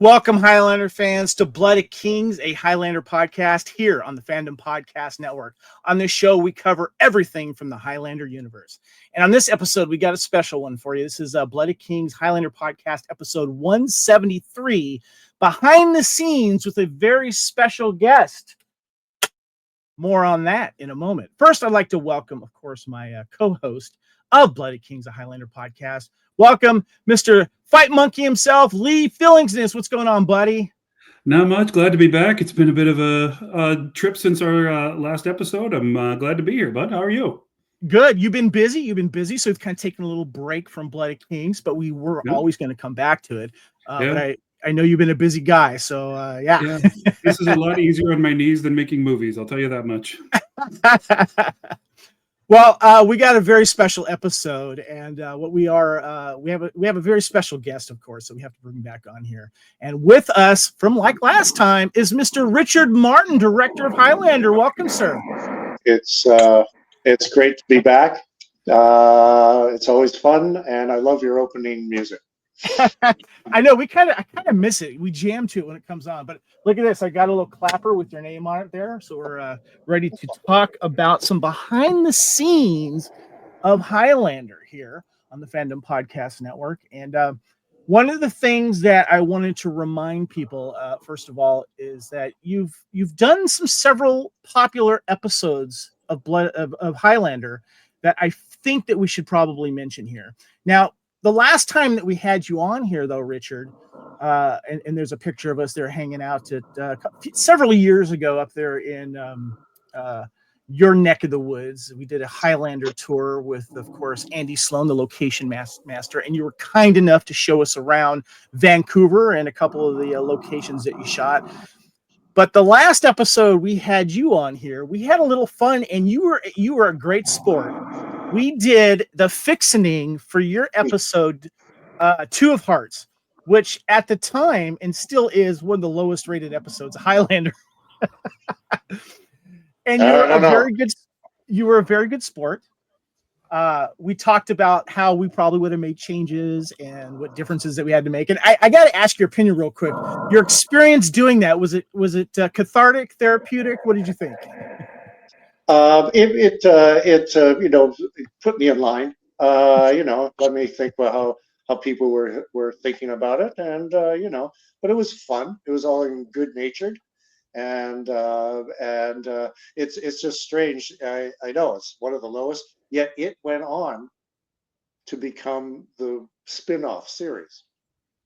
Welcome, Highlander fans, to Blood of Kings, a Highlander podcast here on the Fandom Podcast Network. On this show, we cover everything from the Highlander universe. And on this episode, we got a special one for you. This is Blood of Kings Highlander podcast, episode 173, behind the scenes with a very special guest. More on that in a moment. First, I'd like to welcome, of course, my co-host of Blood of Kings, a Highlander podcast. Welcome, Mr. Fight Monkey himself, Lee Fillingsness. What's going on, buddy? Not much. Glad to be back. It's been a bit of a trip since our last episode. I'm glad to be here, bud. How are you? Good. You've been busy, so we've kind of taken a little break from Blood of Kings, but we were always going to come back to it. But I know you've been a busy guy, so yeah. This is a lot easier on my knees than making movies. I'll tell you that much. Well, we got a very special episode, and we have a very special guest, of course, so we have to bring back on here. And with us, from like last time, is Mr. Richard Martin, director of Highlander. Welcome, sir. It's great to be back. It's always fun, and I love your opening music. I know I kind of miss it. We jam to it when it comes on, but look at this. I got a little clapper with your name on it there. So we're ready to talk about some behind the scenes of Highlander here on the Fandom Podcast Network. And one of the things that I wanted to remind people, first of all, is that you've done several popular episodes of Highlander that I think that we should probably mention here. Now, the last time that we had you on here, though, Richard, and there's a picture of us there hanging out at several years ago up there in your neck of the woods. We did a Highlander tour with, of course, Andy Sloan, the location master, and you were kind enough to show us around Vancouver and a couple of the locations that you shot. But the last episode we had you on here, we had a little fun, and you were a great sport. We did the fixing for your episode, Two of Hearts, which at the time and still is one of the lowest rated episodes of Highlander. And you were a very good sport. We talked about how we probably would have made changes and what differences that we had to make. And I got to ask your opinion real quick. Your experience doing that, was it cathartic, therapeutic? What did you think? It put me in line. Let me think about how people were thinking about it, and but it was fun. It was all in good natured, and it's just strange. I know it's one of the lowest, yet it went on to become the spin-off series.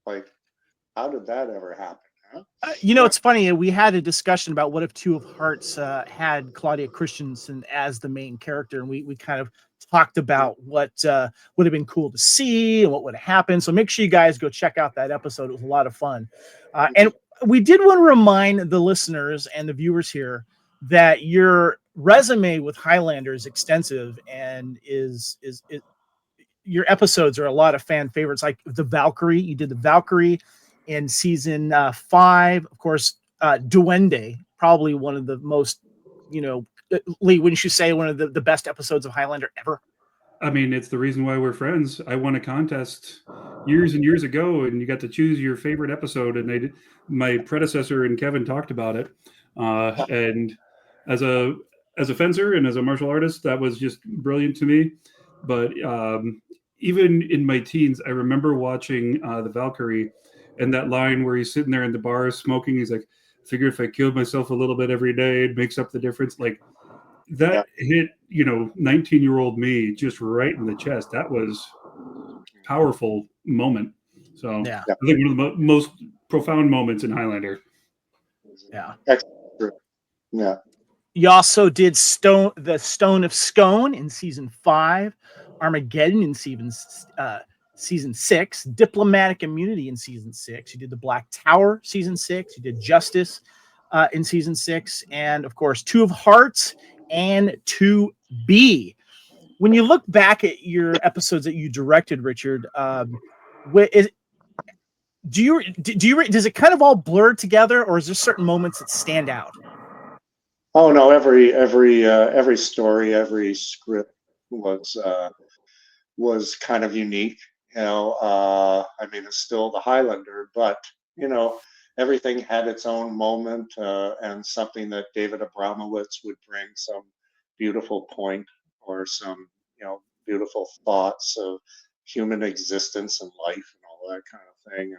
Like, how did that ever happen? It's funny. We had a discussion about what if Two of Hearts had Claudia Christensen as the main character, and we kind of talked about what would have been cool to see and what would have happened. So make sure you guys go check out that episode. It was a lot of fun. And we did want to remind the listeners and the viewers here that your resume with Highlander is extensive and is your episodes are a lot of fan favorites, like the Valkyrie. You did the Valkyrie in season 5, of course. Duende, probably one of the most, Lee, wouldn't you say one of the best episodes of Highlander ever? I mean, it's the reason why we're friends. I won a contest years and years ago, and you got to choose your favorite episode. And my predecessor and Kevin talked about it. And as a fencer and as a martial artist, that was just brilliant to me. But even in my teens, I remember watching the Valkyrie. And that line where he's sitting there in the bar smoking, he's like, figure if I killed myself a little bit every day, it makes up the difference. Like, that hit, 19-year-old me just right in the chest. That was a powerful moment. So I think one of the most profound moments in Highlander. Yeah. Yeah. You also did the Stone of Scone in season 5, Armageddon in season 6, Diplomatic Immunity in season 6. You did the Black Tower season 6. You did Justice in season 6, and of course Two of Hearts and 2B. When you look back at your episodes that you directed, Richard, does it kind of all blur together, or is there certain moments that stand out? Oh no, every story, every script was kind of unique. I mean, it's still the Highlander, but you know, everything had its own moment, and something that David Abramowitz would bring some beautiful point or some, beautiful thoughts of human existence and life and all that kind of thing.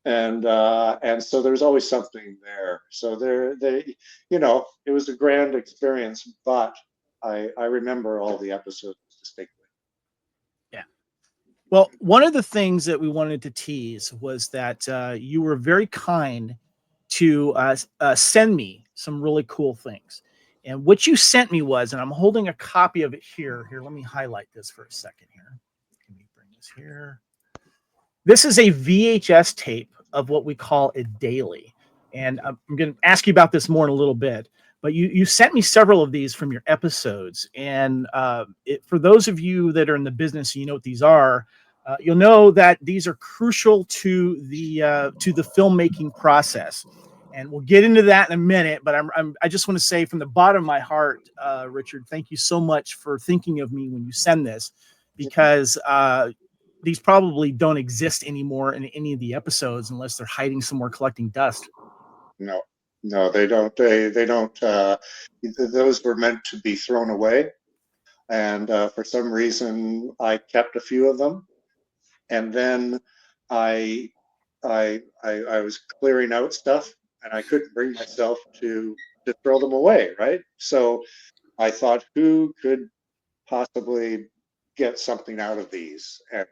And so there's always something there. So it was a grand experience, but I remember all the episodes distinctly. Yeah. Well, one of the things that we wanted to tease was that you were very kind to send me some really cool things. And what you sent me was, and I'm holding a copy of it here. Here, let me highlight this for a second here. Let me bring this here. This is a VHS tape of what we call a daily. And I'm going to ask you about this more in a little bit. But you sent me several of these from your episodes. And for those of you that are in the business, you know what these are. You'll know that these are crucial to the filmmaking process. And we'll get into that in a minute. But I just want to say from the bottom of my heart, Richard, thank you so much for thinking of me when you send this, because these probably don't exist anymore in any of the episodes unless they're hiding somewhere collecting dust. No, they don't. They don't. Those were meant to be thrown away, and for some reason, I kept a few of them, and then I was clearing out stuff, and I couldn't bring myself to throw them away. Right. So I thought, who could possibly get something out of these, and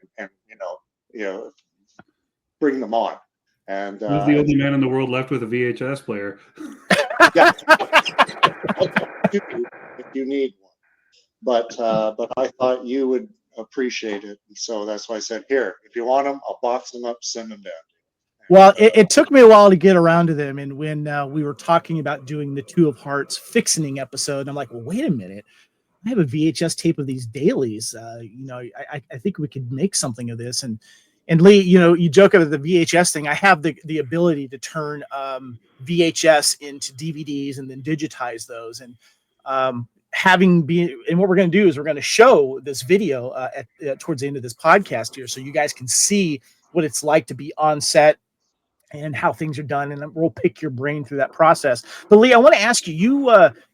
bring them on. And Who's the only man in the world left with a VHS player? yeah, if you need one, but I thought you would appreciate it, so that's why I said, here, if you want them, I'll box them up, send them down. Well, it took me a while to get around to them, and when we were talking about doing the Two of Hearts fixing episode, I'm like, well, wait a minute. I have a VHS tape of these dailies. I think we could make something of this. And Lee, you joke about the VHS thing. I have the ability to turn VHS into DVDs and then digitize those. And and what we're going to do is we're going to show this video towards the end of this podcast here, so you guys can see what it's like to be on set and how things are done, and we'll pick your brain through that process. But Lee, I want to ask you,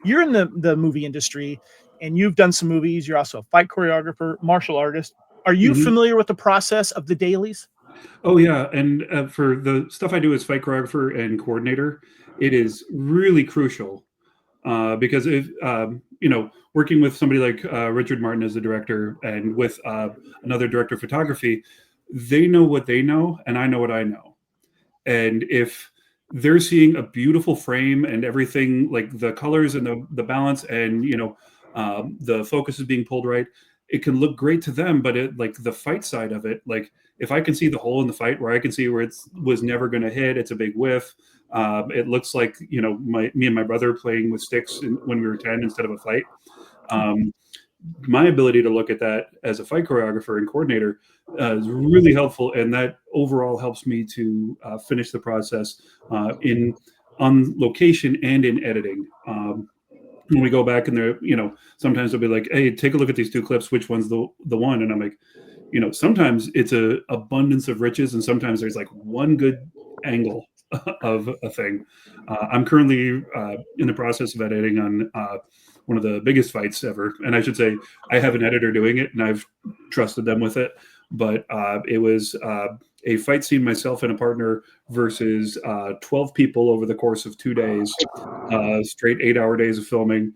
you're in the movie industry, and you've done some movies. You're also a fight choreographer, martial artist. Are you familiar with the process of the dailies? Oh yeah, and for the stuff I do as fight choreographer and coordinator, it is really crucial because if working with somebody like Richard Martin as the director, and with another director of photography, they know what they know, and I know what I know. And if they're seeing a beautiful frame and everything, like the colors and the balance, and the focus is being pulled right, it can look great to them. But it, like the fight side of it, like if I can see the hole in the fight where I can see where it was never going to hit, it's a big whiff. It looks like me and my brother playing with sticks when we were 10 instead of a fight. My ability to look at that as a fight choreographer and coordinator is really helpful, and that overall helps me to finish the process on location and in editing. When we go back and there, sometimes they'll be like, "Hey, take a look at these two clips. Which one's the one?" And I'm like, sometimes it's a abundance of riches, and sometimes there's like one good angle of a thing. I'm currently in the process of editing on one of the biggest fights ever. And I should say, I have an editor doing it, and I've trusted them with it. But it was a fight scene, myself and a partner, versus 12 people over the course of 2 days, straight 8-hour days of filming.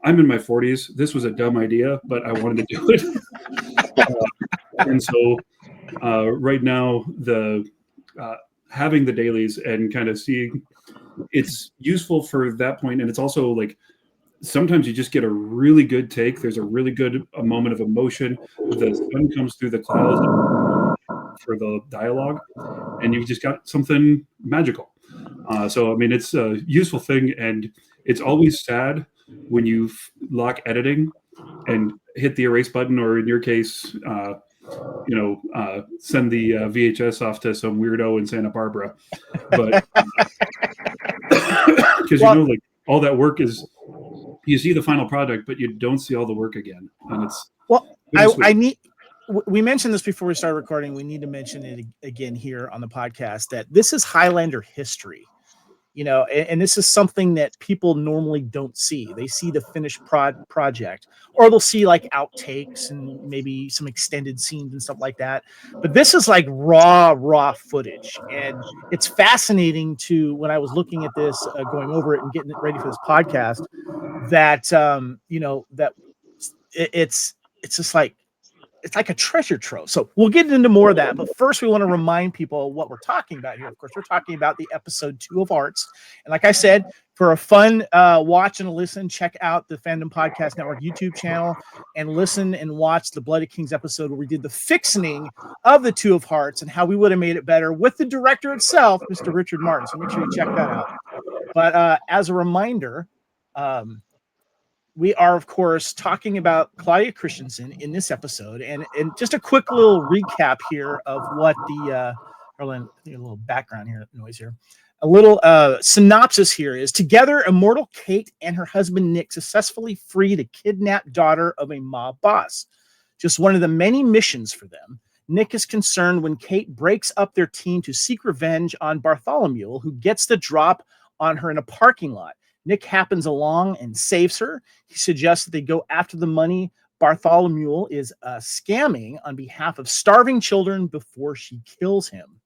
I'm in my 40s. This was a dumb idea, but I wanted to do it. And so right now, having the dailies and kind of seeing, it's useful for that point. And it's also like, sometimes you just get a really good take. There's a really good moment of emotion. The sun comes through the clouds for the dialogue, and you've just got something magical. So, I mean, it's a useful thing, and it's always sad when you lock editing and hit the erase button, or in your case, send the VHS off to some weirdo in Santa Barbara. But because like all that work is, you see the final product, but you don't see all the work again, and it's I we mentioned this before we started recording. We need to mention it again here on the podcast that this is Highlander history. And this is something that people normally don't see. They see the finished project, or they'll see like outtakes and maybe some extended scenes and stuff like that. But this is like raw footage, and it's fascinating to when I was looking at this, going over it and getting it ready for this podcast. That that it's just like it's like a treasure trove. So we'll get into more of that. But first, we want to remind people what we're talking about here. Of course, we're talking about the episode 2 of Hearts. And like I said, for a fun watch and a listen, check out the Fandom Podcast Network YouTube channel and listen and watch the Bloody Kings episode where we did the fixing of the 2 of Hearts and how we would have made it better with the director itself, Mr. Richard Martin. So make sure you check that out. But as a reminder, we are, of course, talking about Claudia Christensen in this episode, and just a quick little recap here of what the a little background here noise here. A little synopsis here is: together, immortal Kate and her husband Nick successfully freed a kidnapped daughter of a mob boss. Just one of the many missions for them. Nick is concerned when Kate breaks up their team to seek revenge on Bartholomew, who gets the drop on her in a parking lot. Nick happens along and saves her. He suggests that they go after the money Bartholomew is scamming on behalf of starving children before she kills him.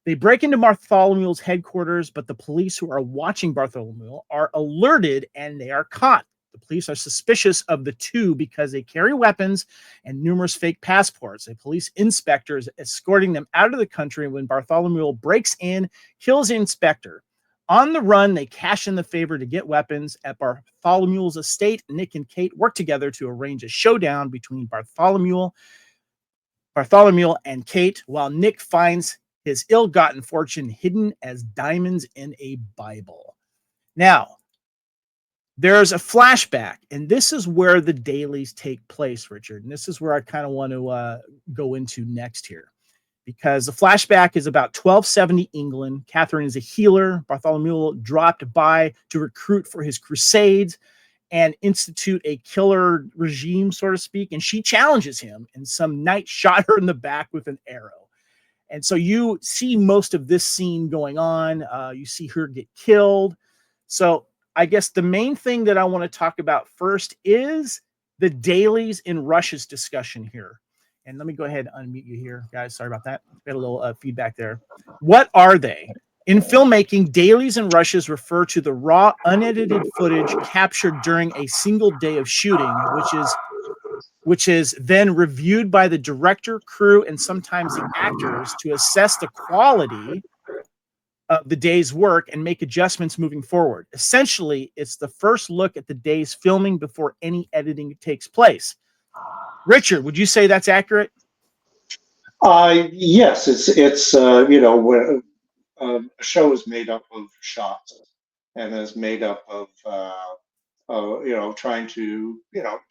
They break into Bartholomew's headquarters, but the police who are watching Bartholomew are alerted and they are caught. The police are suspicious of the two because they carry weapons and numerous fake passports. A police inspector is escorting them out of the country when Bartholomew breaks in, kills the inspector. On the run, they cash in the favor to get weapons. At Bartholomew's estate, Nick and Kate work together to arrange a showdown between Bartholomew and Kate, while Nick finds his ill-gotten fortune hidden as diamonds in a Bible. Now, there's a flashback, and this is where the dailies take place, Richard. And this is where I kind of want to go into next here. Because the flashback is about 1270 England. Catherine is a healer. Bartholomew dropped by to recruit for his crusades and institute a killer regime, so to speak. And she challenges him, and some knight shot her in the back with an arrow. And so you see most of this scene going on. You see her get killed. So I guess the main thing that I want to talk about first is the dailies in Russia's discussion here. And let me go ahead and unmute you here, guys. Sorry about that. Got a little feedback there. What are they? In filmmaking, dailies and rushes refer to the raw, unedited footage captured during a single day of shooting, which is then reviewed by the director, crew, and sometimes the actors to assess the quality of the day's work and make adjustments moving forward. Essentially, it's the first look at the day's filming before any editing takes place. Richard, would you say that's accurate? Yes, it's when a show is made up of shots and is made up of trying to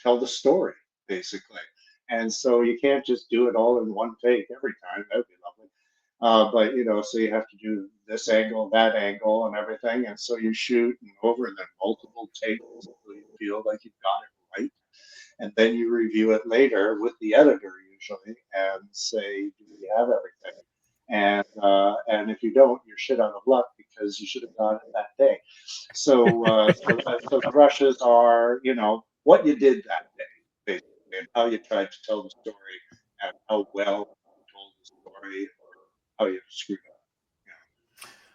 tell the story basically, and so you can't just do it all in one take every time. That'd be lovely. But so you have to do this angle, that angle, and everything, and so you shoot and over, and then multiple takes until you feel like you've got it right. And then you review it later with the editor usually and say, do we have everything? And if you don't, you're shit out of luck because you should have done it that day. So the rushes are, what you did that day, basically, and how you tried to tell the story and how well you told the story or how you screwed up.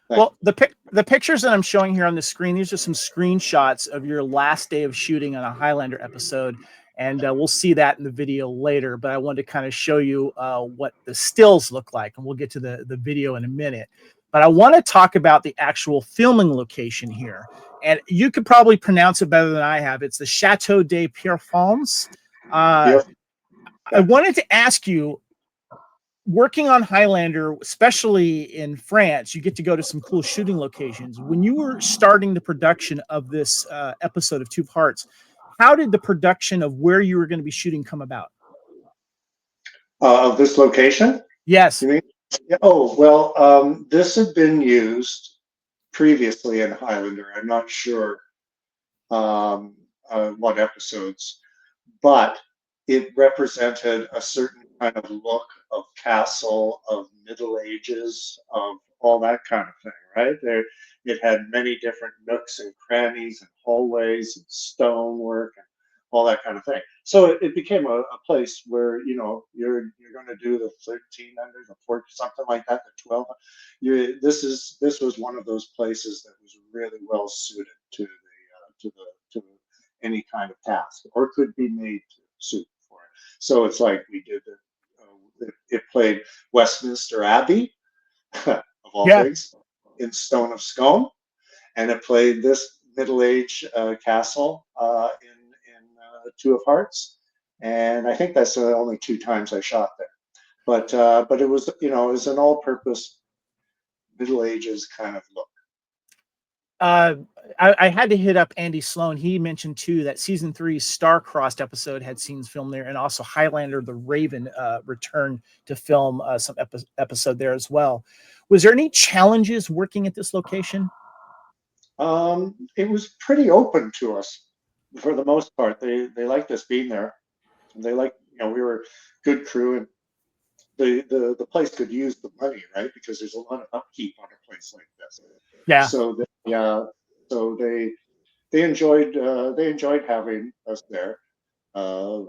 Well, the pictures that I'm showing here on the screen, these are some screenshots of your last day of shooting on a Highlander episode. And we'll see that in the video later. But I wanted to kind of show you what the stills look like. And we'll get to the video in a minute. But I want to talk about the actual filming location here. And you could probably pronounce it better than I have. It's the Chateau de Pierrefonds. Yep. I wanted to ask you, working on Highlander, especially in France, you get to go to some cool shooting locations. When you were starting the production of this episode of 2 of Hearts, how did the production of where you were going to be shooting come about? Of this location? Yes. You mean? Yeah. Oh, well, this had been used previously in Highlander. I'm not sure what episodes, but it represented a certain kind of look of castle, of Middle Ages, of all that kind of thing, right? There, it had many different nooks and crannies and hallways and stonework and all that kind of thing. So it became a place where you're going to do the 1300s or 14, something like that, the 12. This was one of those places that was really well suited to to any kind of task, or could be made to suit for it. So it's like we did it played Westminster Abbey, of all Yeah. things, in Stone of Scone, and it played this Middle Age castle in Two of Hearts, and I think that's the only two times I shot there. But it was it was an all-purpose Middle Ages kind of look. I had to hit up Andy Sloan. He mentioned too that season 3's Star-Crossed episode had scenes filmed there, and also Highlander the Raven returned to film some episode there as well. Was there any challenges working at this location? It was pretty open to us for the most part. They liked us being there. They liked, we were good crew, and the place could use the money, right? Because there's a lot of upkeep on a place like this. Yeah. So they enjoyed having us there, and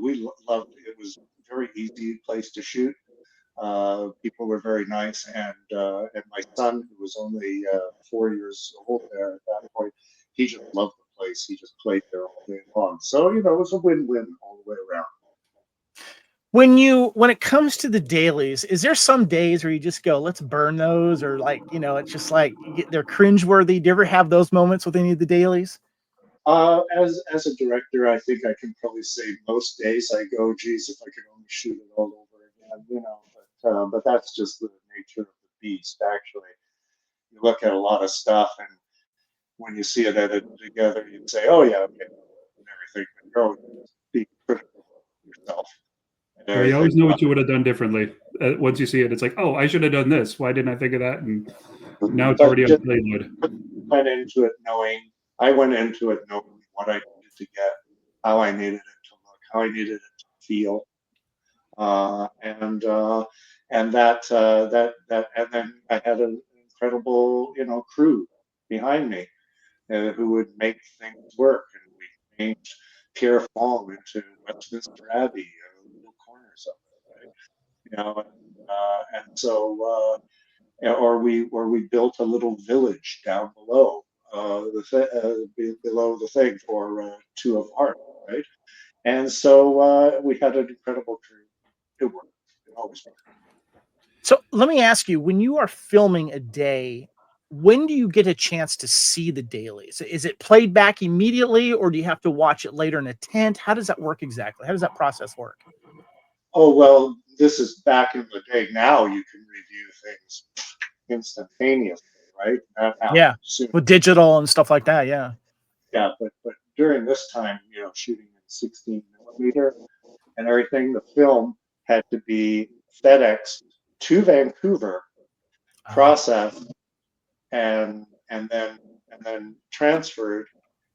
we loved it. It was a very easy place to shoot. People were very nice, and my son, who was only 4 years old there at that point, he just loved the place. He just played there all day long. So it was a win-win all the way around. When it comes to the dailies, is there some days where you just go, let's burn those, or it's just like they're cringeworthy? Do you ever have those moments with any of the dailies? As a director, I think I can probably say most days I go, geez, if I could only shoot it all over again, but that's just the nature of the beast. Actually, you look at a lot of stuff, and when you see it edited together, you say, oh yeah, okay, and everything, but go be critical of yourself. Yeah, you always know what you would have done differently. Once you see it, it's like, oh, I should have done this. Why didn't I think of that? And now it's already on play mode. I went into it knowing what I needed to get, how I needed it to look, how I needed it to feel, and then I had an incredible crew behind me who would make things work, and we changed Pierre Fong into Westminster Abbey, little corners of it, right? And so or we built a little village down below below the thing for Two of Heart, right? And so we had an incredible crew. It worked. It always worked. So let me ask you, when you are filming a day, when do you get a chance to see the dailies? Is it played back immediately, or do you have to watch it later in a tent? How does that work exactly? How does that process work? Oh, well, this is back in the day. Now you can review things instantaneously, right? Yeah, soon. with digital and stuff like that. Yeah. Yeah, but during this time, shooting in 16mm and everything, the film had to be FedEx to Vancouver, processed, and then transferred,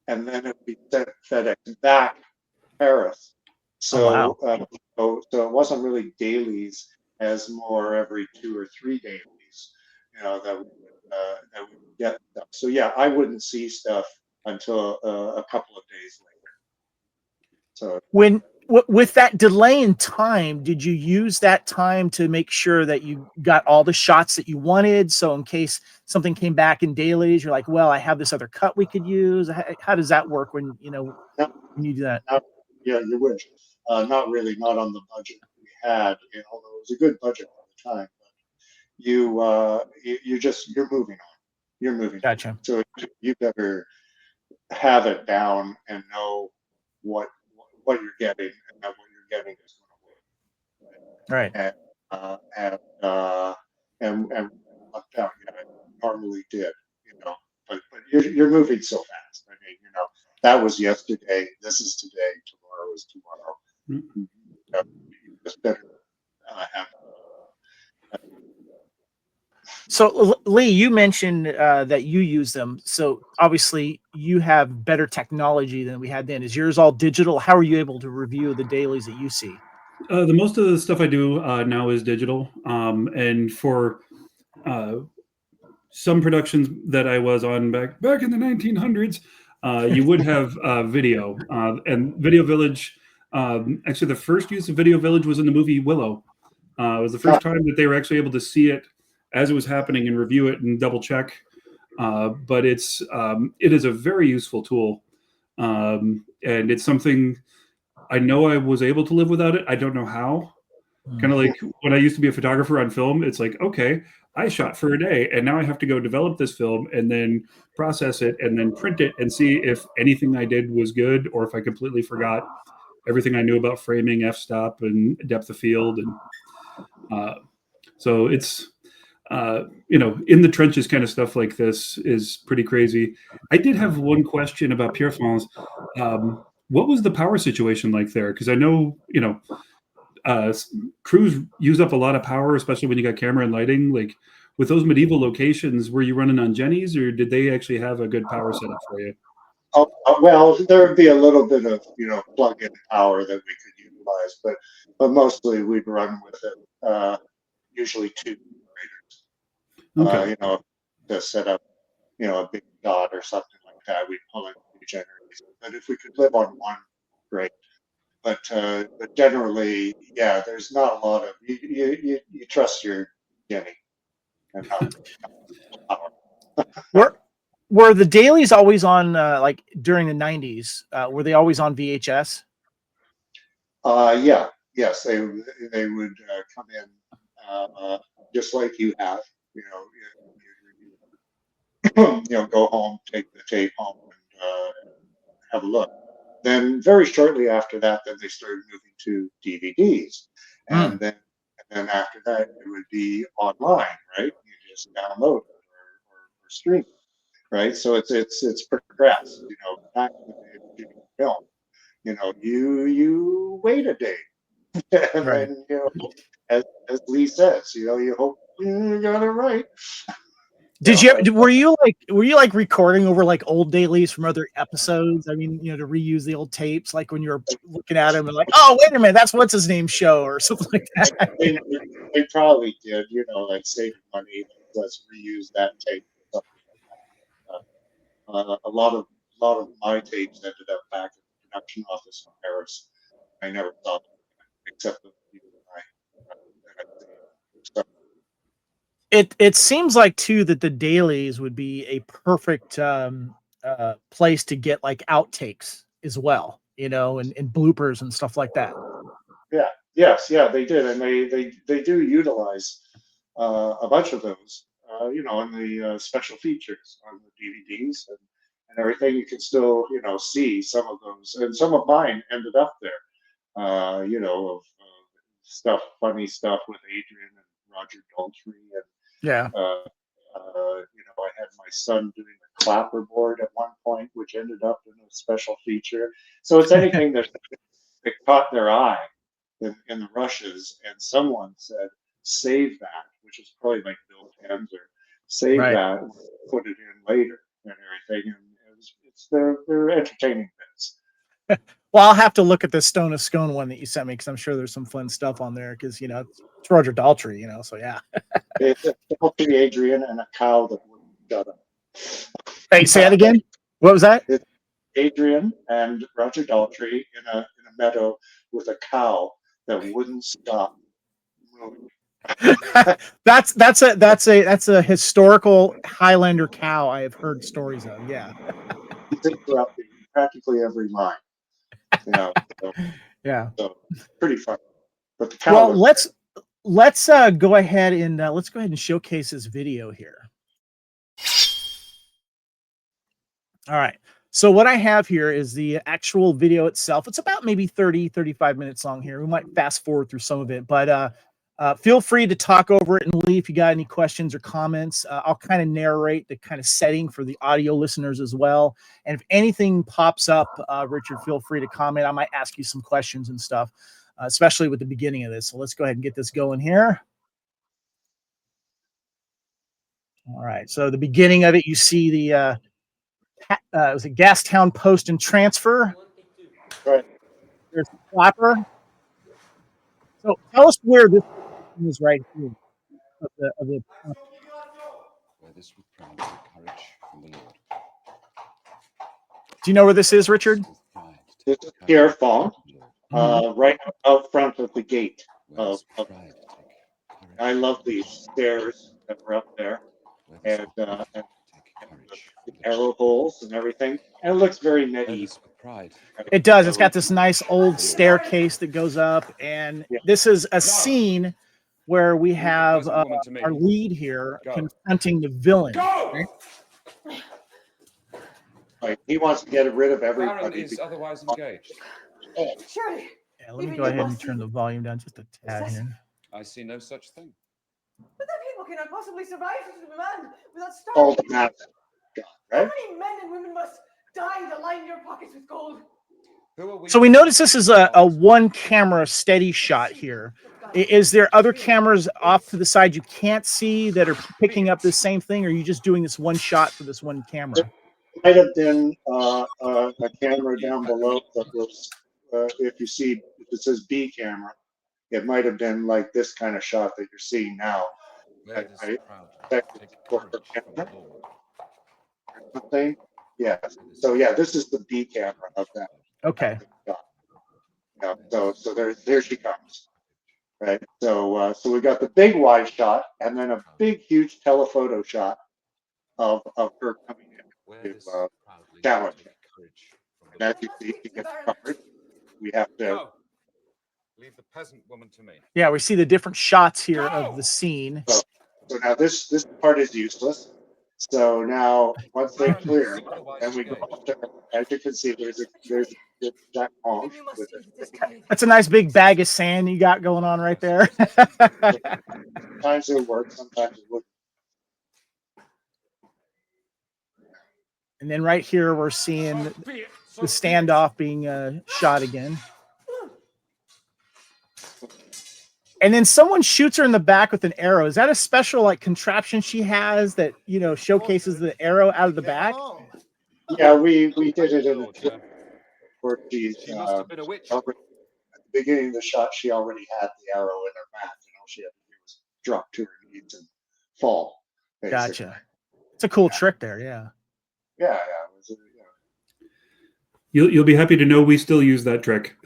and then it would be sent FedEx back to Paris. So, so it wasn't really dailies, as more every 2 or 3 dailies, that we would get stuff. So yeah, I wouldn't see stuff until a couple of days later. So with that delay in time, did you use that time to make sure that you got all the shots that you wanted? So in case something came back in dailies, you're like, well, I have this other cut we could use. How does that work when when you do that? Yeah, you wish. Not really, not on the budget we had, although it was a good budget at the time. But you're moving on. You're moving. Gotcha. On. So you better have it down and know what you're getting, and that what you're getting is going to work. Right. And lucked out. Yeah, I normally did, but you're moving so fast. I mean, that was yesterday. This is today. Tomorrow is tomorrow. Mm-hmm. You just better have. So Lee, you mentioned that you use them. So obviously you have better technology than we had then. Is yours all digital? How are you able to review the dailies that you see? The most of the stuff I do now is digital, and for some productions that I was on back in the 1900s, you would have video and Video Village. Actually, the first use of Video Village was in the movie Willow. It was the first time that they were actually able to see it as it was happening and review it and double check. But it is a very useful tool, and it's something I know I was able to live without it. I don't know how. Kind of like when I used to be a photographer on film, it's like, okay, I shot for a day and now I have to go develop this film and then process it and then print it and see if anything I did was good or if I completely forgot everything I knew about framing, f-stop, and depth of field. And so it's, in the trenches kind of stuff like this is pretty crazy. I did have one question about Pierre France. What was the power situation like there? Because I know, crews use up a lot of power, especially when you got camera and lighting. Like with those medieval locations, were you running on Jennies or did they actually have a good power setup for you? Well, there'd be a little bit of plug-in power that we could utilize, but mostly we'd run with it. Usually two generators. Okay. To set up a big dot or something like that, we'd pull in two generators. But if we could live on one, great. But generally, yeah, there's not a lot of you trust your Jenny and power. Were the dailies always on like during the 90s? Were they always on VHS? Yeah, yes, they would come in just like you have. Go home, take the tape home, and have a look. Then very shortly after that, then they started moving to DVDs, and then after that, it would be online, right? You just download it or stream it, right? So it's progressed. Back in the day of shooting film, you wait a day, and right. then as Lee says, you hope you got it right. Were you like recording over like old dailies from other episodes? I mean, to reuse the old tapes, like when you were looking at them and like, oh, wait a minute, that's what's his name show or something like that. They probably did, like saving money. Let's reuse that tape. A lot of my tapes ended up back in the production office in Paris. I never saw them except the people that I It seems like too that the dailies would be a perfect place to get like outtakes as well, and bloopers and stuff like that. Yeah, yes, yeah, they did, and they do utilize a bunch of those, in the special features on the DVDs and everything. You can still, see some of those, and some of mine ended up there, of stuff, funny stuff with Adrian and Roger Daltrey, and yeah. I had my son doing a clapperboard at one point, which ended up in a special feature. So it's anything that caught their eye in the rushes, and someone said, "Save that," which is probably like Bill Tanzer. Save that, put it in later, and everything. And they're entertaining bits. Well, I'll have to look at the Stone of Scone one that you sent me because I'm sure there's some fun stuff on there because it's Roger Daltrey, so yeah. It's Daltrey, Adrian, and a cow that wouldn't shut up. Hey, say that again. What was that? It's Adrian and Roger Daltrey in a meadow with a cow that wouldn't stop moving. that's a historical Highlander cow I have heard stories of. Yeah. He's interrupting practically every line. Yeah. So pretty fun. But the cow. Well, let's go ahead and showcase this video here. All right. So what I have here is the actual video itself. It's about maybe 35 minutes long here. We might fast forward through some of it, but feel free to talk over it and Lee, if you got any questions or comments. I'll kind of narrate the kind of setting for the audio listeners as well. And if anything pops up, Richard, feel free to comment. I might ask you some questions and stuff, especially with the beginning of this. So let's go ahead and get this going here. All right. So the beginning of it, you see the it was a Gastown Post and Transfer. Right. There's the clapper. So tell us where this is right here. Of the Where this with pride, take courage from the Lord. Do you know where this is, Richard? With pride, This take is courage Pierre from Fong, the Lord. right out front of the gate. Where this Of, with pride, take courage I love from the these Lord. stairs that were up there, Where this and, with pride, and take courage the from the arrow Lord. holes and everything, and it looks very Where medieval. this with pride, It does. It's So, got this nice old staircase that goes up, and Yeah. this is a scene where we have peasant woman to me. our lead here Go. confronting the villain. Go! like, he wants to get rid of Baron everybody. is otherwise engaged. Surely, Yeah, let me Even go you ahead and must turn be- the volume down just a tad here. I see no such thing. but then people cannot possibly survive such a man without All starving. the math, How right? many men and women must die to line your pockets with gold? Who are we? So we notice this is a one camera steady shot here. Is there other cameras off to the side you can't see that are picking up the same thing, or are you just doing this one shot for this one camera? Might have been a camera down below that was, if you see, if it says B camera, it might have been like this kind of shot that you're seeing now. Where this I proud, checked take for courage from the Lord. something. Yeah. So yeah, this is the B camera of that Okay. shot. Yeah. So there she comes. Right. So we got the big wide shot and then a big huge telephoto shot of her coming Where in this to proudly, challenge. take courage from And the as Lord. you see, she gets covered. We have to. Go. Leave the peasant woman to me. Yeah, we see the different shots here of the scene. So now this part is useless. So now once they're Baron is clear, otherwise then we go engaged. up to, as you can see, there's a Jack Pong Even you must with eat it. this bride. That's a nice big bag of sand you got going on right there. Sometimes it works, sometimes it wouldn't. And then right here we're seeing So be it, so the be it. standoff being shot again. And then someone shoots her in the back with an arrow. Is that a special like contraption she has that showcases the arrow out of the back? Yeah, we did it in a Lord, trick where she's she must have been a witch. already, at the beginning of the shot, she already had the arrow in her back, and all she had to do was drop to her knees and fall. Basically. Gotcha. It's a cool trick there, yeah. Yeah. It was, You'll be happy to know we still use that trick.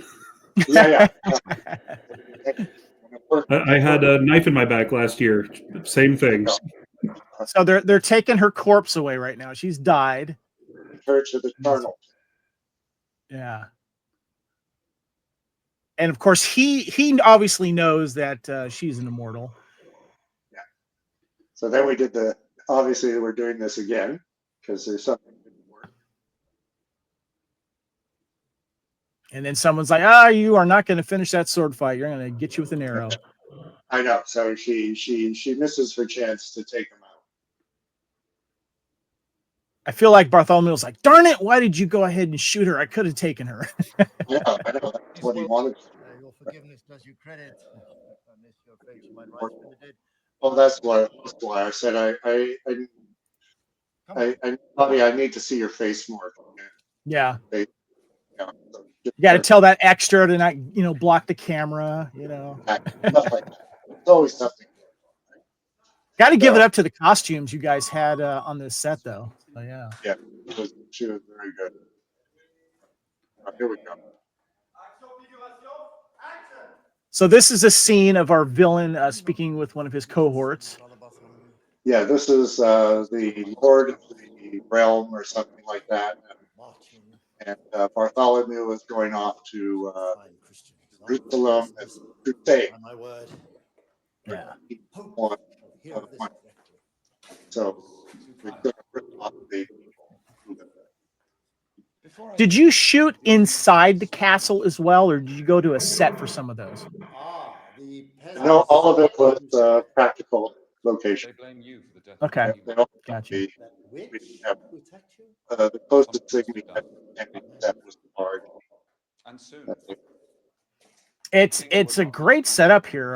yeah. I had a knife in my back last year. Same thing. So they're taking her corpse away right now. She's died. Her to the tunnel. Yeah. And of course, he obviously knows that she's an immortal. Yeah. So then we did obviously we're doing this again because there's something that didn't work. And then someone's like, you are not going to finish that sword fight. You're going to get you with an arrow. I know. So she misses her chance to take him out. I feel like Bartholomew's like, darn it, why did you go ahead and shoot her? I could have taken her. I know. That's what he wanted. Your forgiveness does you credit. If I miss your fate, you might rise from the dead. Well, that's why I said I need to see your face more. Yeah. So You got to tell that extra to not, block the camera, stuff like that. It's always something. Got to give it up to the costumes you guys had on this set, though. So, yeah. Yeah, she was very good. Here we go. So this is a scene of our villain speaking with one of his cohorts. Yeah, this is the Lord of the Realm or something like that. And Bartholomew is going off to Jerusalem and crusade. My word. Yeah. So we took a rip off the Did you shoot inside the castle as well, or did you go to a set for some of those? No, all of it was practical location. They blame you for the death Okay. of the Gotcha. We have, the closest thing we had that was the barge. And soon. It's a great setup here.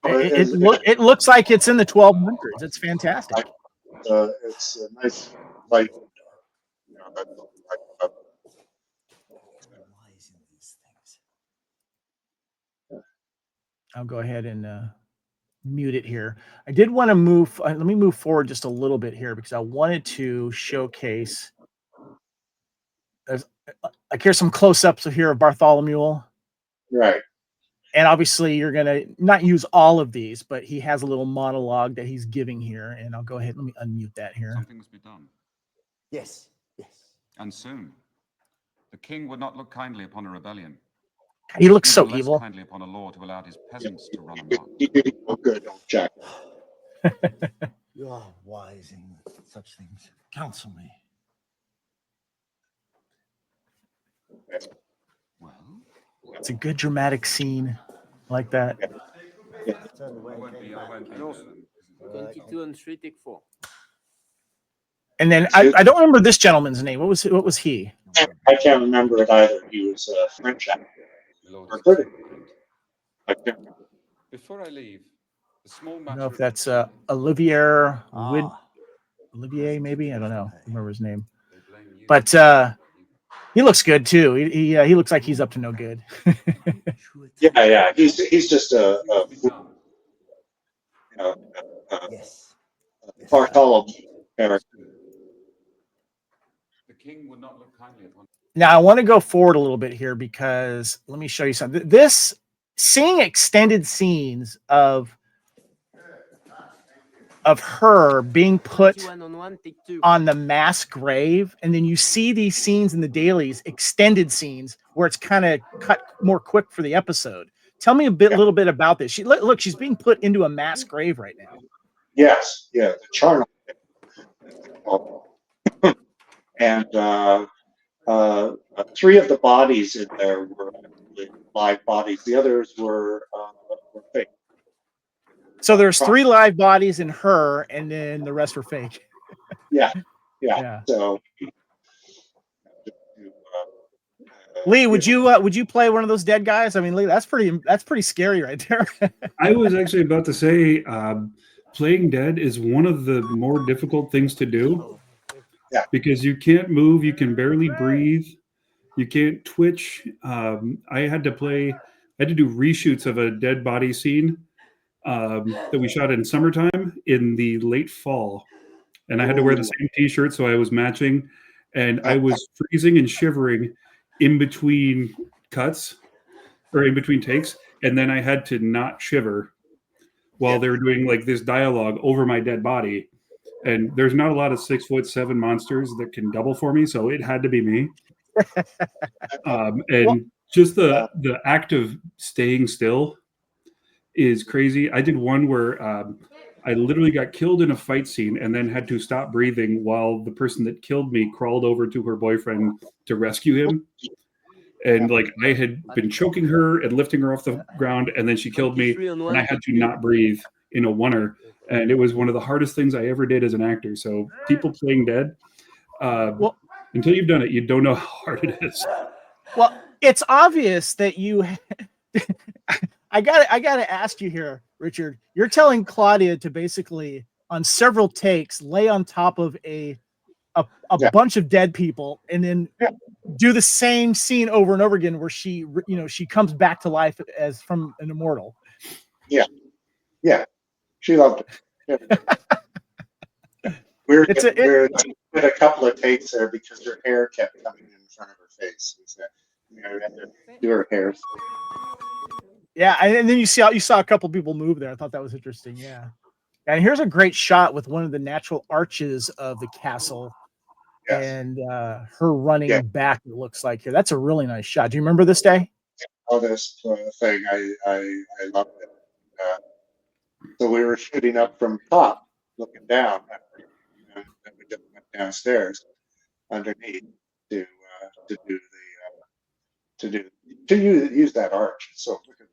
It looks like it's in the 1200s. It's fantastic. It's a nice light. That's what I like about it. I'll go ahead and mute it here. I did want to move. Let me move forward just a little bit here because I wanted to showcase. There's like here's some close-ups of here of Bartholomew. Right. And obviously, you're gonna not use all of these, but he has a little monologue that he's giving here, and I'll go ahead. Let me unmute that here. Something must be done, Yes, yes. and soon. The king would not look kindly upon a rebellion. He looks so Even less evil. kindly upon a law to allow his peasants to run He amok. did no good, old Jack. You are wise in such things. Counsel me. Well, It's a good dramatic scene like that. Turn away. I won't be back. there. 22 and 3, take 4. And then I don't remember this gentleman's name. What was he? I can't remember it either. He was a French actor. My lord Or is British. kind. I can't remember. Before I leave, the small I matter don't know if of that's the king, Olivier Ah, Olivier, maybe. I don't know. I remember his name. they blame you. But he looks good too. He looks like he's up to no good. Yeah. He's just a Something must be done. you know, yes. Bartholomew character. The king would not look kindly upon. Now I want to go forward a little bit here because let me show you something. This seeing extended scenes of her being put 21 on 1, take 2. on the mass grave, and then you see these scenes in the dailies, extended scenes where it's kind of cut more quick for the episode. Tell me little bit about this. Look, she's being put into a mass grave right now. Yes, the charnel. And three of the bodies in there were live bodies. The others were fake. So there's 3 live bodies in her, and then the rest are fake. Yeah. Yeah. So, Lee, would you play one of those dead guys? I mean, Lee, that's pretty scary right there. I was actually about to say, playing dead is one of the more difficult things to do. Yeah. Because you can't move, you can barely breathe, you can't twitch. I had to do reshoots of a dead body scene that we shot in summertime in the late fall, and I had to wear the same T-shirt so I was matching, and I was freezing and shivering in between cuts or in between takes, and then I had to not shiver while they were doing like this dialogue over my dead body. And there's not a lot of 6'7" monsters that can double for me, so it had to be me. And just the act of staying still is crazy. I did one where I literally got killed in a fight scene and then had to stop breathing while the person that killed me crawled over to her boyfriend to rescue him. And like I had been choking her and lifting her off the ground, and then she killed me, and I had to not breathe in a oneer. And it was one of the hardest things I ever did as an actor. So people playing dead, until you've done it, you don't know how hard it is. Well, it's obvious that you. I gotta ask you here, Richard. You're telling Claudia to basically, on several takes, lay on top of a bunch of dead people, and then do the same scene over and over again, where she comes back to life as from an immortal. Yeah, she loved it. We did a couple of takes there because her hair kept coming in front of her face. So, we had to do her hair. Yeah, and then you saw a couple people move there. I thought that was interesting. Yeah, and here's a great shot with one of the natural arches of the castle, and her running back. It looks like here. That's a really nice shot. Do you remember this day? Oh, this thing, I loved it. So we were shooting up from top, looking down, and we just went downstairs underneath to use that arch. So look at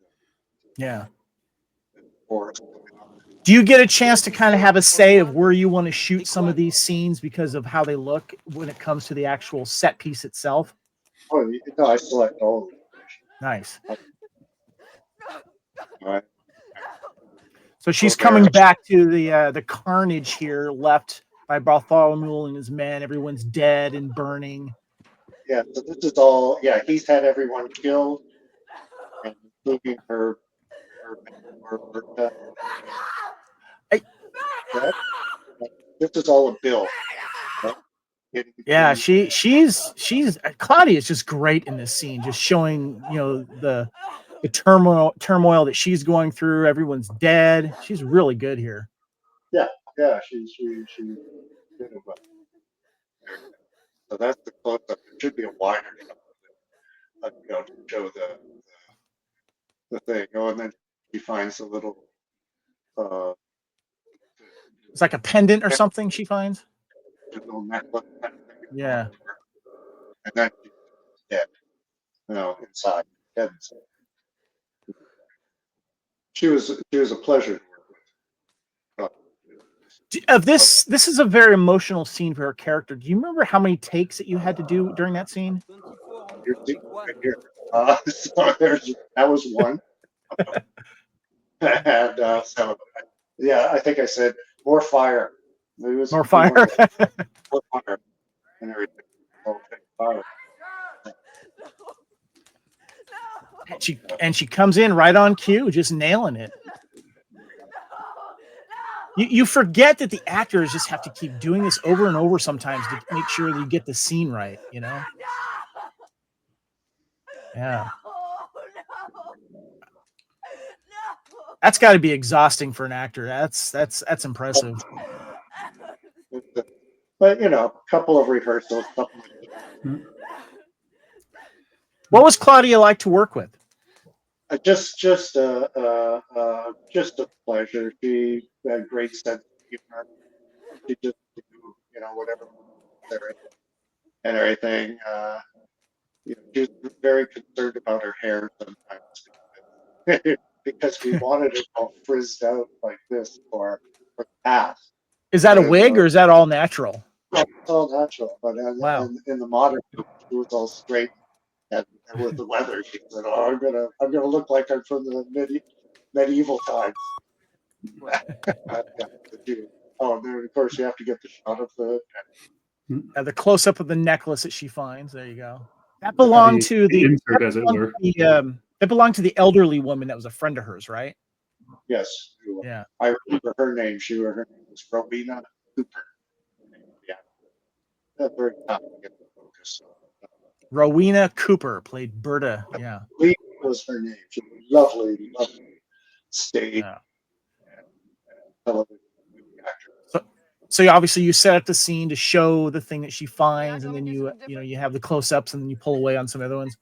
the forest. Do you get a chance to kind of have a say of where you want to shoot some of these scenes because of how they look when it comes to the actual set piece itself? Oh no, I select all of them. Nice. All right. So she's coming back to the carnage here left by Bartholomew and his men. Everyone's dead and burning. Yeah, so this is all. Yeah, he's had everyone killed, and including her or Hey. that. This is all a bill. Right? Yeah, she's Claudia is just great in this scene, just showing the turmoil that she's going through. Everyone's dead. She's really good here. Yeah, she did it well. So that's the close up. It should be a wider shot, to show the thing. Oh, and then she finds a little. It's like a pendant or something she finds. A little necklace kind of thing. Yeah. And then she's dead. Inside. Dead inside. She was a pleasure to work with. This is a very emotional scene for her character. Do you remember how many takes that you had to do during that scene? You're seeing right here. So that was one. And so, yeah, I think I said more fire. More fire. More fire and everything. Okay, fire. And she comes in right on cue, just nailing it. You forget that the actors just have to keep doing this over and over sometimes to make sure that you get the scene right, Yeah. That's got to be exhausting for an actor. That's impressive. But a couple of rehearsals. What was Claudia like to work with? Just a pleasure. She had a great sense of humor. She just whatever there and everything. She was very concerned about her hair sometimes because we wanted it all frizzed out like this for the past. Is that a wig or is that all natural? It's all natural, but Wow. in the modern, it was all straight. And with the weather, she said, "Oh, I'm gonna look like I'm from the medieval times." And then of course you have to get the shot of The close up of the necklace that she finds. There you go. That belonged to the insert, as it were. That belonged to the elderly woman that was a friend of hers, right? Yes. Yeah. I remember her name. Her name was Rowena Cooper. Yeah. That's very tough to get the focus. Rowena Cooper played Berta. Yeah. Lee was her name. She was lovely stage Yeah. and television actor. So obviously you set up the scene to show the thing that she finds, and then you have the close-ups, and then you pull away on some other ones.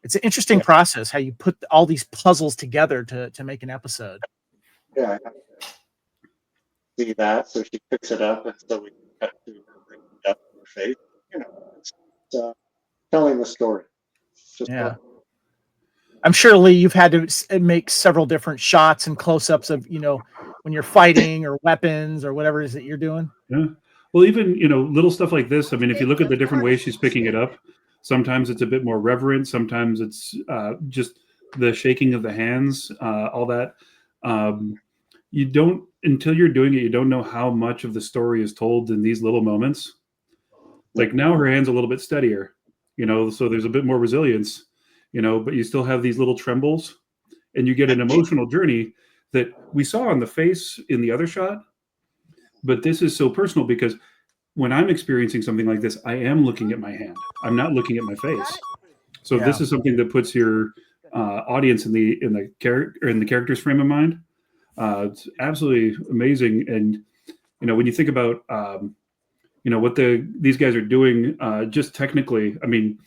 It's an interesting process how you put all these puzzles together to make an episode. Yeah, I have to see that. So she picks it up, and so we cut to her bringing it up in her face. It's telling the story. Just Yeah. I'm sure, Lee, you've had to make several different shots and close-ups of, when you're fighting or weapons or whatever it is that you're doing. Yeah. Well, even, little stuff like this. I mean, if you look at the different ways she's picking it up, sometimes it's a bit more reverent. Sometimes it's just the shaking of the hands, all that. You don't, until you're doing it, you don't know how much of the story is told in these little moments. Like now her hand's a little bit steadier, so there's a bit more resilience, but you still have these little trembles, and you get an emotional journey that we saw on the face in the other shot. But this is so personal because when I'm experiencing something like this, I am looking at my hand. I'm not looking at my face. So this is something that puts your audience in the character's frame of mind. It's absolutely amazing. And when you think about what these guys are doing, just technically, I mean,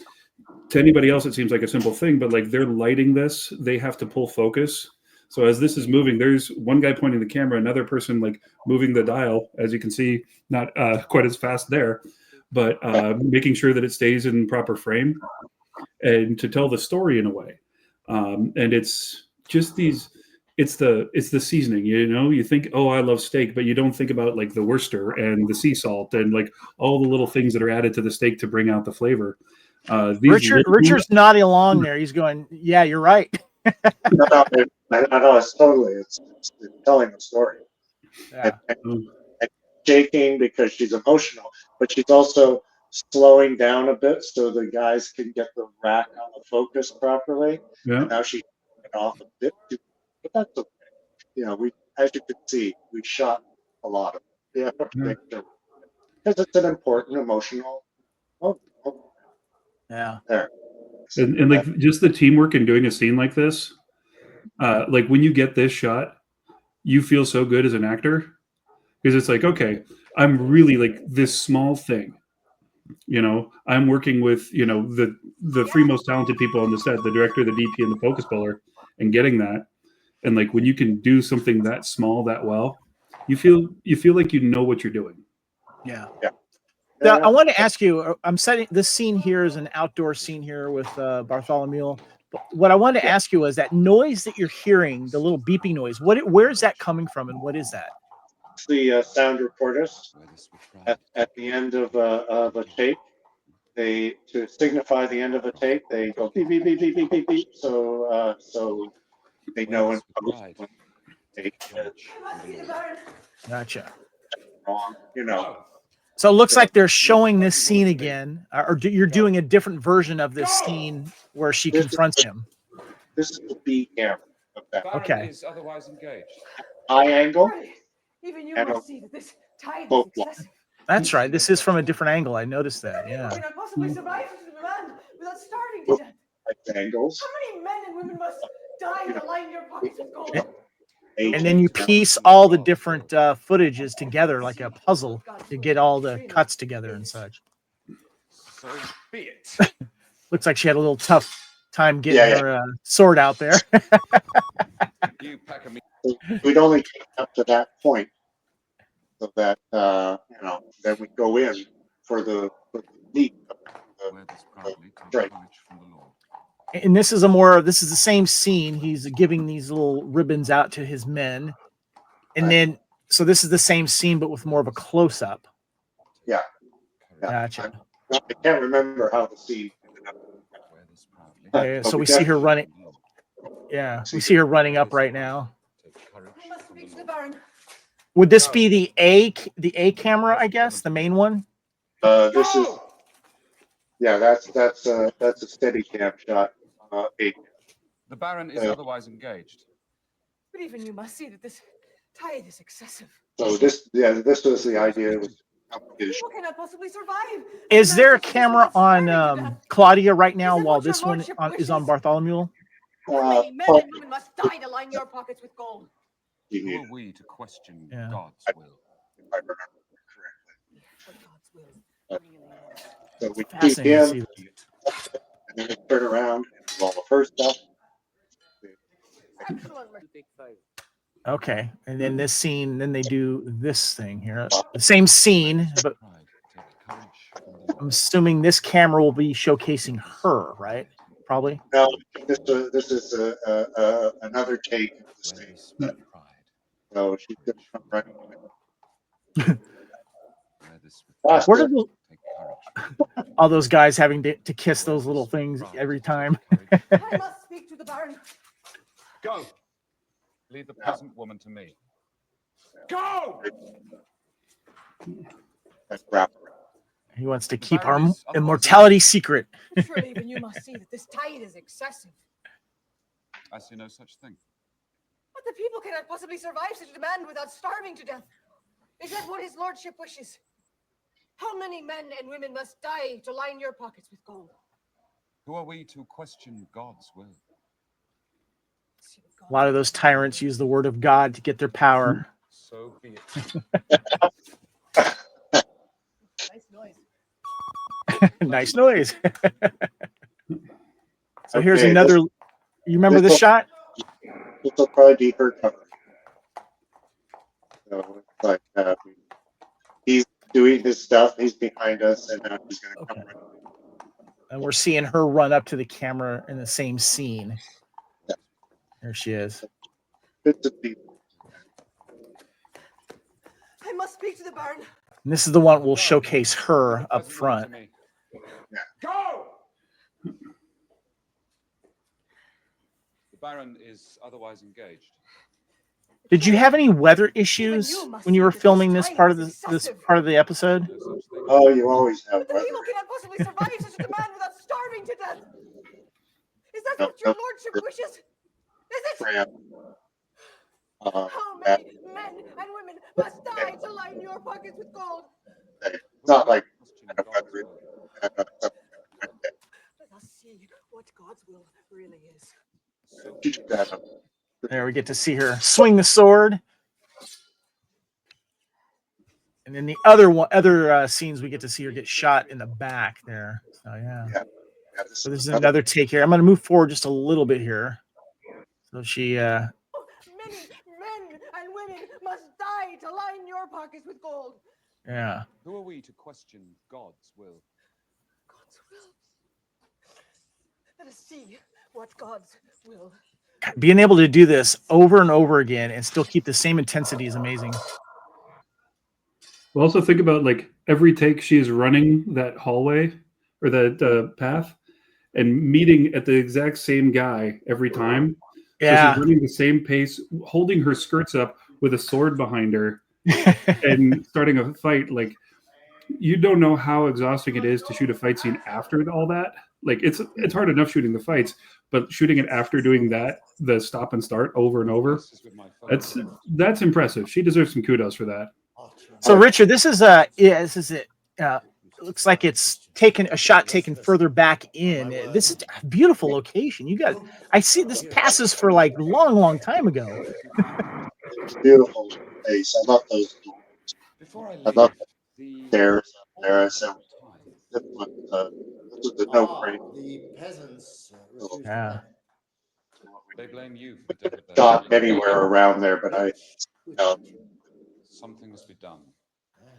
to anybody else it seems like a simple thing, but like they're lighting this, they have to pull focus. So as this is moving, there's one guy pointing the camera, another person like moving the dial, as you can see, not quite as fast there, but making sure that it stays in proper frame and to tell the story in a way. And it's just it's the seasoning, you think, oh, I love steak, but you don't think about like the Worcester and the sea salt and like all the little things that are added to the steak to bring out the flavor. Richard's nodding along there. He's going, yeah, you're right. No, it's totally, it's telling a story. Yeah. And shaking because she's emotional, but she's also slowing down a bit so the guys can get the rack on the focus properly. Yeah. And now she's off a bit too but that's okay. You know, as you can see, we shot a lot of it. Yeah, because it's an important emotional moment. Yeah. There. And like just the teamwork in doing a scene like this, like when you get this shot, you feel so good as an actor because it's like, okay, I'm really like this small thing. You know, I'm working with, you know, the three most talented people on the set, the director, the DP, and the focus puller, and getting that. And like when you can do something that small that well, you feel like you know what you're doing. Yeah. Yeah. Now, I want to ask you, I'm setting this scene here is an outdoor scene here with Bartholomew. But what I wanted to ask you is that noise that you're hearing, the little beeping noise, where is that coming from and what is that? It's the sound recordist Wear this with pride. at the end of a take. To signify the end of a take, they go beep beep beep beep beep beep beep. So they know in post when the take is I must see the Baron. Gotcha. wrong. You know. So it looks like they're showing this scene again, or you're doing a different version of this scene where she confronts him. This is the B camera. Okay. Is otherwise engaged. High angle. Surely, even you And must see that this tide is both excessive. That's right. This is from a different angle. I noticed that. People Yeah. cannot possibly survive such a demand without starving to death. Right angles. How many men and women must die to line your pockets with gold? And then you piece all the different footages together like a puzzle to get all the cuts together and such. So be it. Looks like she had a little tough time getting Yeah, yeah. her sword out there. You pack a meat. We'd only take up to that point, so that you know, then we go in for the meat. Wear this proudly to Right. courage from the Lord. And this is the same scene. He's giving these little ribbons out to his men. And then, so this is the same scene, but with more of a close up. Yeah. Gotcha. I can't remember how the scene ended up. Wear this proudly. Yeah, But so we we see her definitely- running. Yeah, we see her running up right now. Take courage I must from speak to the the Lord. Baron. Would this be the A camera, I guess, the main one? This is that's a steady cam shot. The Baron is otherwise engaged. But even you must see that this tide is excessive. So this was the idea. It was complicated. People cannot possibly survive. Is there a Such camera demand on starving to death. Claudia right now Is that while what your this one lordship is on wishes? Bartholomew? How many men and women must die to line your pockets with gold? Who are we to question Yeah. God's will? If I remember correctly. What God's will really is. So we keep Fascinating to him, see. and then we turn around and do all the first stuff. Excellent. Take 5. Okay, and then this scene, then they do this thing here. The same scene, but Pride. Take courage from the I'm Lord. assuming this camera will be showcasing her, right? Probably. No, this is another take of the Wear same. this with pride. So she's gonna come running. Wear this with Faster. Where did Take courage. all those guys having to kiss those little things every time? I must speak to the Baron. Go. Leave the peasant woman to me. Go. That's wrap around. He wants to keep our immortality secret. Surely even you must see that this tide is excessive. I see no such thing. But the people cannot possibly survive such a demand without starving to death. Is that what his lordship wishes? How many men and women must die to line your pockets with gold? Who are we to question God's will? See what A God lot of those tyrants use the word of God to get their power. So be it. Nice noise. Nice noise. So here's Okay, another. You remember this this- shot? This will probably be her cover. So it's like he's doing his stuff. He's behind us, and now he's gonna come. Okay. Right. And we're seeing her run up to the camera in the same scene. There she is. Bits and pieces. I must speak to the Baron. And this is the one we'll showcase her up Peasant woman front. to me. Yeah. Go. The Baron is otherwise engaged. Did you have any weather issues when you were filming this part of the episode? No such thing. Oh, you always have But the weather. people cannot possibly survive such a demand without starving to death. Is that No, what your no. lordship wishes? Is it? Crap. Uh, How that, many men and women must die to line your pockets with gold? it's not like Question kind of God's whether will. Let us see what God's will really is. So she just has a There we get to see her swing the sword. And then the other scenes, we get to see her get shot in the back there. So yeah. this So this is another- another take here. I'm going to move forward just a little bit here. So she, Many men and women must die to line your pockets with gold. yeah. who are we to question God's will? God's will. Let us see what God's will. Being able to do this over and over again and still keep the same intensity is amazing. Well, also think about like every take she's running that hallway or that path and meeting at the exact same guy every time. So Yeah. she's running the same pace, holding her skirts up with a sword behind her and starting a fight. Like, you don't know how exhausting it is to shoot a fight scene after all that. Like, it's hard enough shooting the fights, but shooting it after doing that, the stop and start over and over, This is with my fellow that's impressive. She deserves some kudos for that. So Richard, this is it. Looks like it's taken a shot taken further back in. This is a beautiful location. You got, I see this passes for like long time ago. it's a beautiful place. I love those doors. Before I I leave, love the the stairs up there. order So of time. this is the no frame. The peasants refuse to Yeah. pay. They blame you for the death of their Shot king. anywhere around there, but I Something must be done.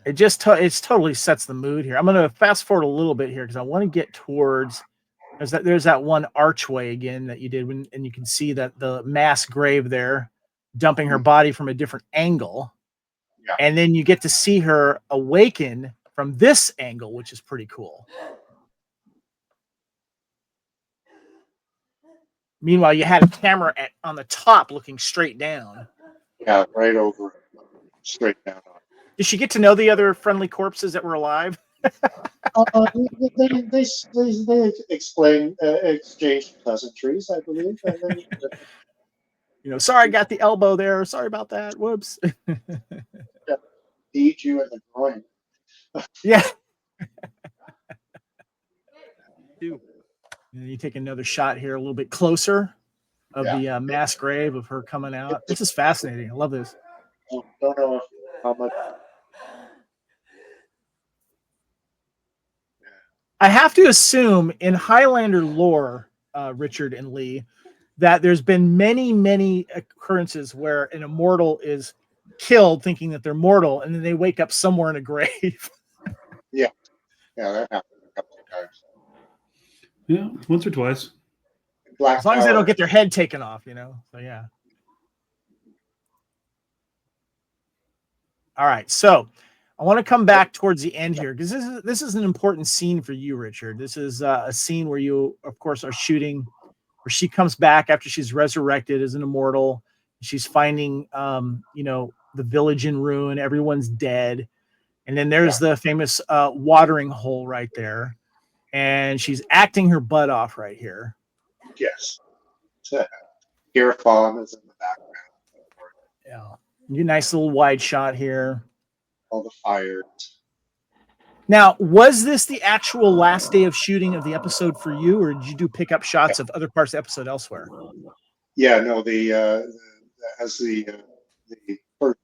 It just it's totally sets the mood here. I'm going to fast forward a little bit here because I want to get towards there's that one archway again that you did and you can see that the mass grave there dumping her body from a different angle. Yeah. And then you get to see her awaken from this angle, which is pretty cool. Meanwhile, you had a camera on the top looking straight down. yeah, right over, straight down on. Did she get to know the other friendly corpses that were alive? They explain, exchange pleasantries, I believe. And then, Sorry, I got the elbow there. Sorry about that. Whoops. beat you in the groin. Yeah. Two. And you take another shot here, a little bit closer of the mass grave of her coming out. This is fascinating. I love this. Don't know how much. I have to assume in Highlander lore, Richard and Lee, that there's been many occurrences where an immortal is killed thinking that they're mortal, and then they wake up somewhere in a grave. Yeah, that happened a couple of times. Yeah, once or twice. Black As long as they Tower. don't get their head taken off, So yeah. All right, so I want to come back towards the end here because this is an important scene for you, Richard. This is a scene where you, of course, are shooting, where she comes back after she's resurrected as an immortal. She's finding, the village in ruin. Everyone's dead, and then there's the famous watering hole right there, and she's acting her butt off right here. Yes. Gear Fawn is in the background. Yeah, you nice little wide shot here. All the fires. Now, was this the actual last day of shooting of the episode for you, or did you do pickup shots of other parts of the episode elsewhere? Yeah, no, as the first,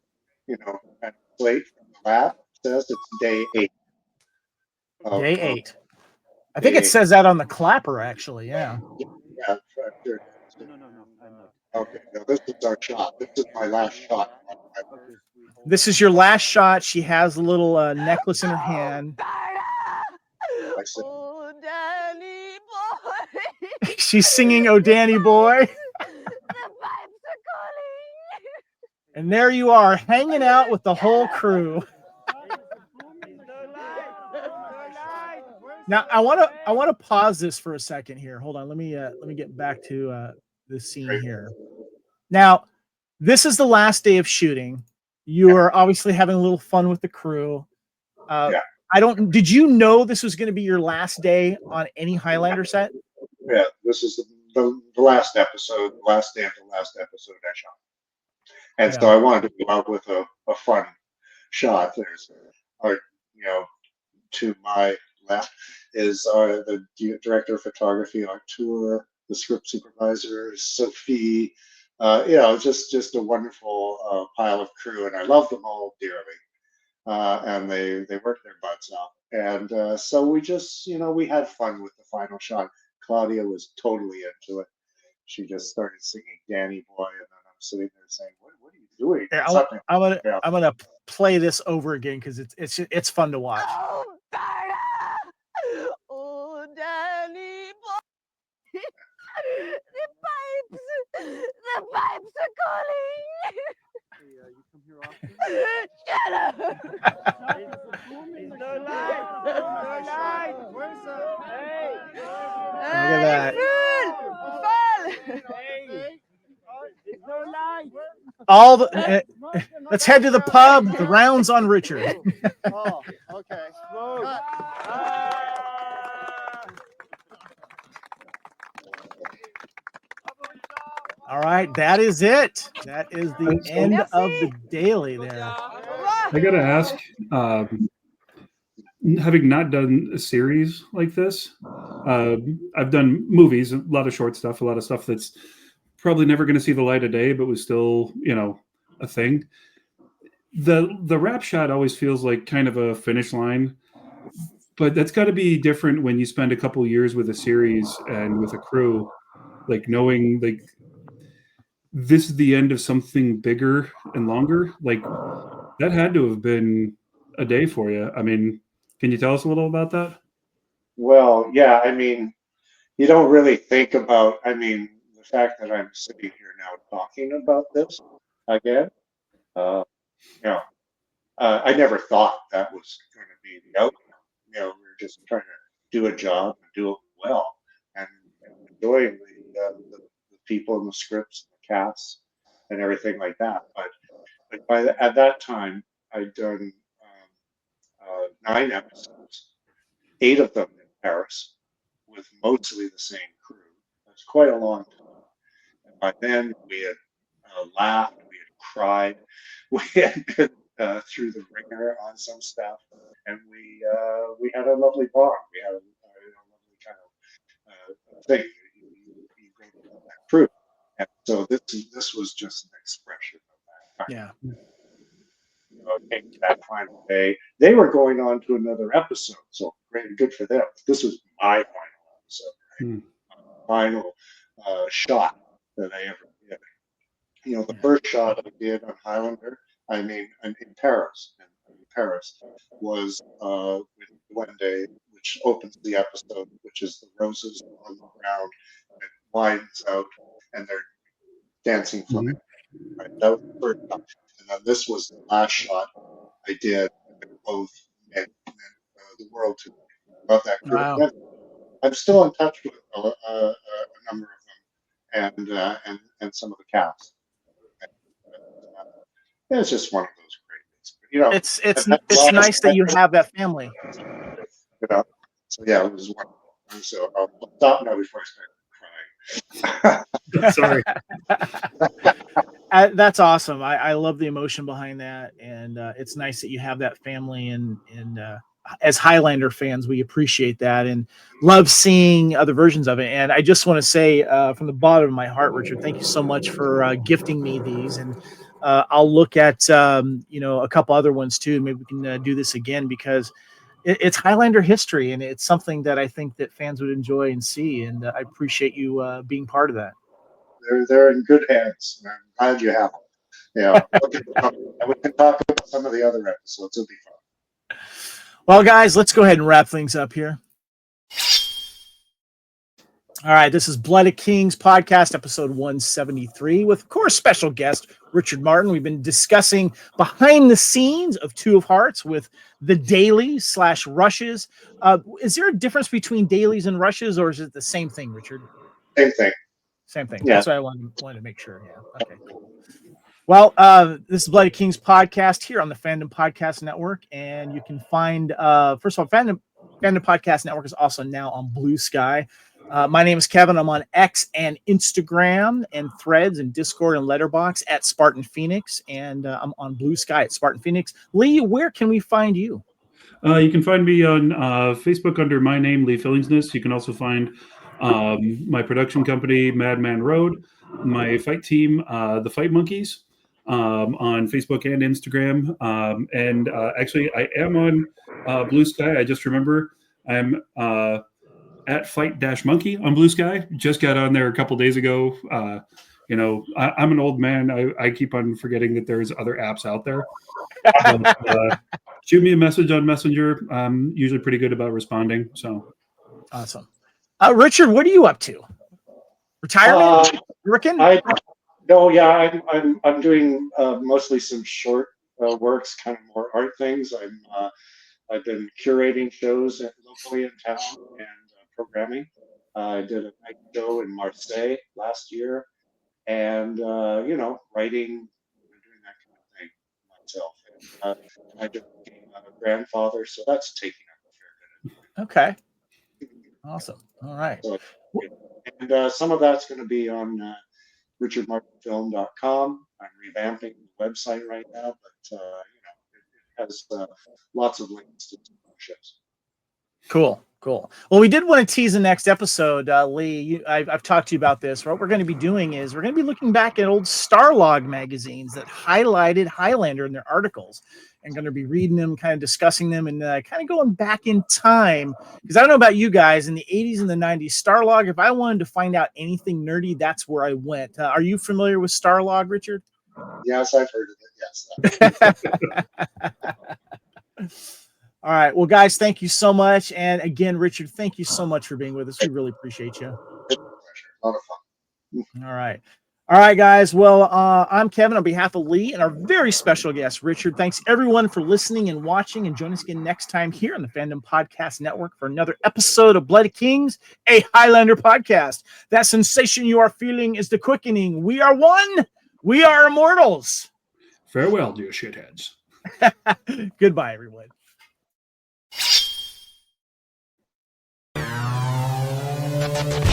plate from the lab says, it's day 8. Day 8. I think it says that on the clapper, actually. Yeah. Yeah, sure. No, I'm not. Okay, no, this is our shot. This is my last shot. This is your last shot. She has a little necklace in her hand. I said, Oh, Danny boy. She's singing "Oh Danny Boy," The vibes are calling. and there you are, hanging out with the whole crew. Now, I want to pause this for a second here. Hold on. Let me get back to this scene here. Now, this is the last day of shooting. You are obviously having a little fun with the crew. Did you know this was going to be your last day on any Highlander set? yeah, this is the last episode, the last day of the last episode I shot. And so I wanted to go out with a fun shot. There's, to my left is the director of photography, Artur, the script supervisor, Sophie. Just a wonderful pile of crew, and I love them all dearly. And they work their butts off. And so we just, we had fun with the final shot. Claudia was totally into it. She just started singing Danny Boy, and then I'm sitting there saying, "What are you doing?" Yeah, I'm gonna play this over again because it's fun to watch. Oh, Berta! Oh, Danny boy! The pipes are calling! You come here often? Shut up! There's no light! No light! Where's the... Hey! Look at that. Hey! There's no light! All the let's head to the pub. The round's on Richard. Oh, okay. Smoke! All right, that is it. That is the end of the daily there. I gotta ask, having not done a series like this, I've done movies, a lot of short stuff, a lot of stuff that's probably never going to see the light of day, but was still, a thing. The wrap shot always feels like kind of a finish line, but that's got to be different when you spend a couple years with a series and with a crew, like knowing like this is the end of something bigger and longer. Like that had to have been a day for you. I mean, can you tell us a little about that? Well, yeah, I mean, you don't really think about, the fact that I'm sitting here now talking about this again. I never thought that was going to be the outcome. We were just trying to do a job and do it well, and enjoying the people and the scripts, and the casts, and everything like that. But at that time, I'd done 9 episodes, 8 of them in Paris, with mostly the same crew. That's quite a long time. And by then, we had laughed, we had cried, we had been through the ringer on some stuff, and we had a lovely bond. We had a lovely kind of thing. You go to that crew, and so this was just an expression of that. Yeah. That final day, they were going on to another episode, so great, good for them. This was my final episode, right? Final shot that I ever did. The first shot I did on Highlander, in Paris, was with Duende, which opens the episode, which is the roses on the ground, and it widens out, and they're dancing flamenco. Right? That was the first shot. And then this was the last shot I did, and both meant the world to me. Love that group. Wow. I'm still in touch with a number of them, and some of the cast. It's just one of those great things. It's nice that you have that family. So yeah, it was wonderful. And so I'll stop now before I start crying. Sorry. That's awesome. I love the emotion behind that, and it's nice that you have that family. And as Highlander fans, we appreciate that and love seeing other versions of it. And I just want to say from the bottom of my heart, Richard, thank you so much for gifting me these. And I'll look at a couple other ones too. Maybe we can do this again because it's Highlander history, and it's something that I think that fans would enjoy and see. And I appreciate you being part of that. They're in good hands, and I'm glad you have them. And we can talk about some of the other episodes. It'll be fun. Well, guys, let's go ahead and wrap things up here. All right, this is Blood of Kings podcast, episode 173, with, of course, special guest Richard Martin. We've been discussing behind the scenes of Two of Hearts with the dailies / rushes. Is there a difference between dailies and rushes, or is it the same thing, Richard? Same thing. Same thing. Yeah. That's what I wanted to make sure. Yeah. Okay, cool. Well, this is Bloody Kings podcast here on the Fandom Podcast Network, and you can find, first of all, Fandom Podcast Network is also now on Blue Sky. My name is Kevin. I'm on X and Instagram and Threads and Discord and Letterbox at Spartan Phoenix, and I'm on Blue Sky at Spartan Phoenix. Lee, where can we find you? You can find me on Facebook under my name, Lee Fillingsness. You can also find my production company, Madman Road, my fight team, the Fight Monkeys, on Facebook and Instagram. And actually, I am on Blue Sky. I just remember I'm at Fight-Monkey on Blue Sky. Just got on there a couple days ago. I'm an old man. I keep on forgetting that there's other apps out there. But, shoot me a message on Messenger. I'm usually pretty good about responding. So awesome. Richard, what are you up to? Retirement? Working? I'm doing mostly some short works, kind of more art things. I've been curating shows locally in town and programming. I did a night show in Marseille last year, and writing, doing that kind of thing myself. And, I just became a grandfather, so that's taking up a fair bit. Okay. Awesome. All right. So, and some of that's going to be on richardmartinfilm.com. I'm revamping the website right now, but it has lots of links to shows. Cool. Well, we did want to tease the next episode, Lee. I've talked to you about this. What we're going to be doing is we're going to be looking back at old Starlog magazines that highlighted Highlander in their articles, and going to be reading them, kind of discussing them, and kind of going back in time. Because I don't know about you guys, in the 80s and the 90s, Starlog, if I wanted to find out anything nerdy, that's where I went. Are you familiar with Starlog, Richard? Yes, I've heard of it. Yes. All right. Well, guys, thank you so much. And again, Richard, thank you so much for being with us. We really appreciate you. It's a pleasure. A lot of fun. All right. All right, guys. Well, I'm Kevin on behalf of Lee and our very special guest, Richard. Thanks, everyone, for listening and watching. And join us again next time here on the Fandom Podcast Network for another episode of Bloody Kings, a Highlander podcast. That sensation you are feeling is the quickening. We are one. We are immortals. Farewell, dear shitheads. Goodbye, everyone. You